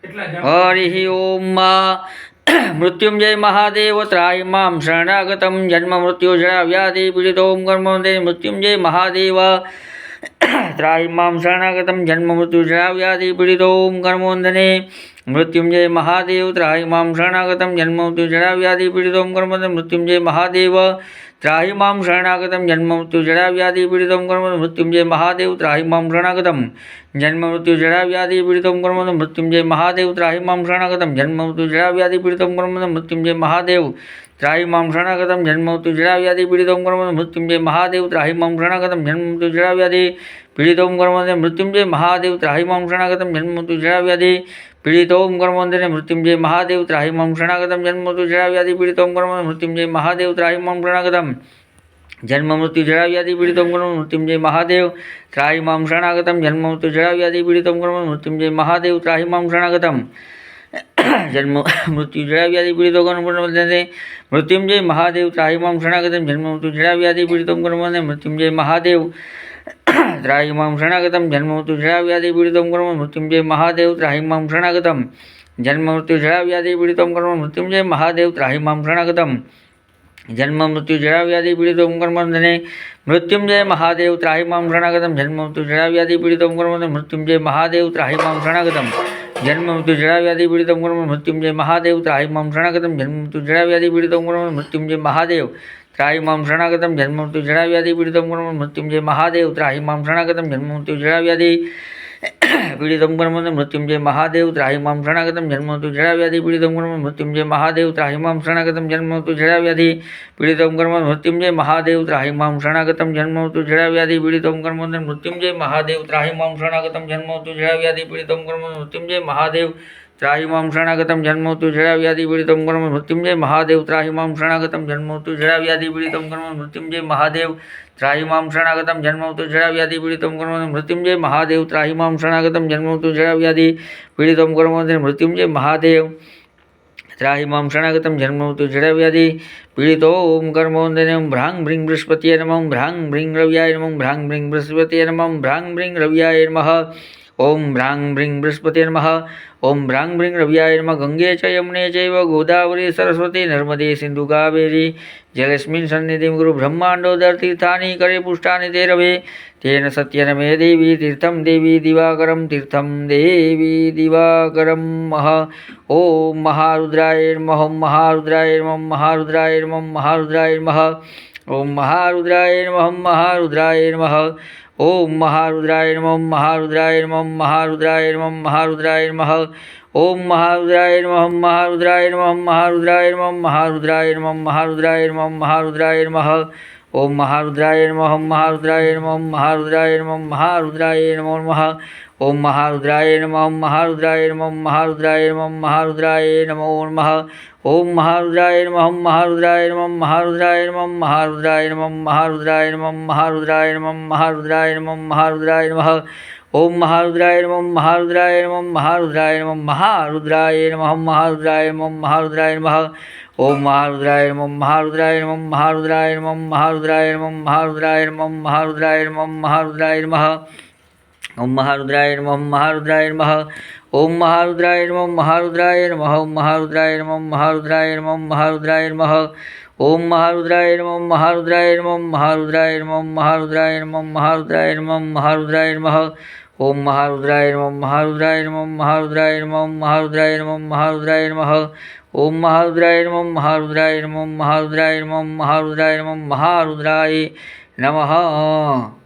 हरि ओम मृत्युंजय महादेव त्राहि मां शरणागतं जन्म मृत्यु जरा व्याधि पीडितों कर्मोदय मृत्युंजय महादेव त्राहि मां शरणागतं जन्म मृत्यु जरा व्याधि पीडितों कर्मोदने मृत्युंजय महादेव त्राहि मां शरणागतं जन्म मृत्यु जरा व्याधि पीडितों कर्मोदय मृत्युंजय महादेव त्राहि मां शरणागतं जन्म मृत्यु जरा व्याधि पीडितों कर्मोदय मृत्युंजय महादेव त्राहि मां शरणागतं जन्म मृत्यु जरा व्याधि पीडितों कर्मोदय मृत्युंजय महादेव त्राहि मां शरणागतं जन्म मृत्यु जरा व्याधि पीडितों कर्मोदय मृत्युंजय महादेव त्राहि मां शरणागतं जन्म मृत्यु जरा व्याधि पीडितों कर्मोदय मृत्युंजय महादेव त्राहि मां शरणागतं जन्म मृत्यु जरा व्याधि पीडितों कर्मोदय मृत्युंजय महादेव त्राहि मां शरणागतं जन्म मृत्यु जरा व्याधि पीडितों कर्मोदय मृत्युंजय महादेव त्राहि मां शरणागतं जन्म मृत्यु जरा व्याधि पीडितों कर्मोदय मृत्युंजय महादेव त्राहि मां शरणागतं जन्म मृत्यु जरा व्याधि पीडितों कर्मोदय मृत्युंजय महादेव त्राहि मां शरणागतं जन्म मृत्यु जरा व्याधि पीडितों कर्मोदय मृत्युंजय महादेव त्राहि मां शरणागतं जन्म मृत्यु जरा व्याधि पीडितों कर्मोदय मृत्युंजय महादेव त्राहि मां शरणागतं जन्म मृत्यु जरा व्याधि पीडितों कर्मोदय मृत्युंजय महादेव त्राहि मां शरणागतं जन्म मृत्यु जरा व्याधि पीडितों कर्मोदय मृत्युंजय महादेव त्राहि मां शरणागतं जन्म मृत्यु जरा व्याधि पीडितों कर्मोदय मृत्युंजय महादेव त्राहि मां शरणागतं जन्म मृत्यु जरा व्याधि पीडितों कर्मोदय मृत्युंजय महादेव त्राहि मां शरणागतं जन्म मृत्यु जरा व्याधि पीडितों कर्मोदय मृत्युंजय महादेव त्राहि मां शरणागतं जन्म मृत्यु जरा व्याधि पीडितों कर्मोदय मृत्युंजय महादेव त्राहि मां शरणागतं जन्म मृत्यु जरा व्याधि पीडितों कर्मोदय मृत्युंजय महादेव त्राहि मां शरणागतं जन्म मृत्यु जरा व्याधि पीडितों कर्मोदय मृत्युंजय महादेव त्राहि मां शरणागतं जन्म मृत्यु जरा व्याधि पीडितों कर्मोदय मृत्युंजय महादेव त्राहि मां शरणागतं जन्म मृत्यु जरा व्याधि पीडितों कर्मोदय मृत्युंजय महादेव त्राहि मां शरणागतं जन्म मृत्यु जरा व्याधि पीडितों कर्मोदय मृत्युंजय महादेव त्राहि मां शरणागतं जन्म मृत्यु जरा व्याधि पीडितों कर्मोदय मृत्युंजय महादेव त्राहि मां शरणागतं जन्म मृत्यु जरा व्याधि पीडितों कर्मोदय मृत्युंजय महादेव त्राहि मां शरणागतं जन्म मृत्यु जरा व्याधि पीडितों कर्मोदय मृत्युंजय महादेव त्राहि मां शरणागतं जन्म मृत्यु जरा व्याधि पीडितों कर्मोदय मृत्युंजय महादेव त्राहि मां शरणागतं जन्म मृत्यु जरा व्याधि पीडितों कर्मोदय मृत्युंजय महादेव त्राहि मां शरणागतं जन्म मृत्यु जरा व्याधि पीडितों कर्मोदय मृत्युंजय महादेव त्राहि मां शरणागतं जन्म मृत्यु जरा व्याधि पीडितों कर्मोदय भ्रां भ्रीं बृहस्पतये नमः भ्रां भ्रीं रव्याय नमः भ्रां भ्रीं बृहस्पतये नमः भ्रां भ्रीं रव्याय नमः ओं भ्रां भ्रीं बृहस्पतये नमः ओं भ्रां भ्रीं रव्याय नमः गंगे च यमुने चैव गोदावरी सरस्वती नर्मदे सिंधु कावेरी जलेस्मिन् सन्निधिं कुरु ब्रह्माण्डोदरतीर्थानि करे पुष्टानि ते रवे तेन सत्येन मे देवी तीर्थं देवी दिवाकरं तीर्थं देवी दिवाकरं मह ओं महारुद्राय नमः ओं महारुद्राय नमः महारुद्राय नमः महारुद्राय नमः ओं महारुद्राय नमः महारुद्राय नमः ओम महारुद्राय नमः महारुद्राय नमः महारुद्राय नमः महारुद्राय नमः ओम महारुद्राय नमः महारुद्राय नमः महारुद्राय नमः महारुद्राय नमः महारुद्राय नमः महारुद्राय नमः ओम महारुद्राय नमः महारुद्राय नमः महारुद्राय नमः महारुद्राय नमो नमः ओम महारुद्राय नमः महारुद्राय नमः महारुद्राय नमः महारुद्राय नमो नमः ओम महारुद्राय नमः महारुद्राय नमः महारुद्राय नमः महारुद्राय नमः महारुद्राय नमः महारुद्राय नमः महारुद्राय नमः महारुद्राय नमः ओम महारुद्राय नमः महारुद्राय नमः महारुद्राय नमः महारुद्राय नमः महारुद्राय नमः महारुद्राय नमः ओम महारुद्राय नमः महारुद्राय नमः महारुद्राय नमः महारुद्राय नमः महारुद्राय नमः महारुद्राय नमः महारुद्राय नमः ओम महारुद्राय नमः महारुद्राय नमः ओम महारुद्राय नमः महारुद्राय नमः ओम महारुद्राय नमः महारुद्राय नमः महारुद्राय नमः ओम महारुद्राय नमः महारुद्राय नमः महारुद्राय नमः महारुद्राय नमः महारुद्राय नमः महारुद्राय नमः ओम महारुद्राय नमः महारुद्राय नमः महारुद्राय नमः महारुद्राय नमः महारुद्राय नमः ओम महारुद्राय नमः महारुद्राय नमः महारुद्राय नमः महारुद्राय नमः महारुद्राय नमः।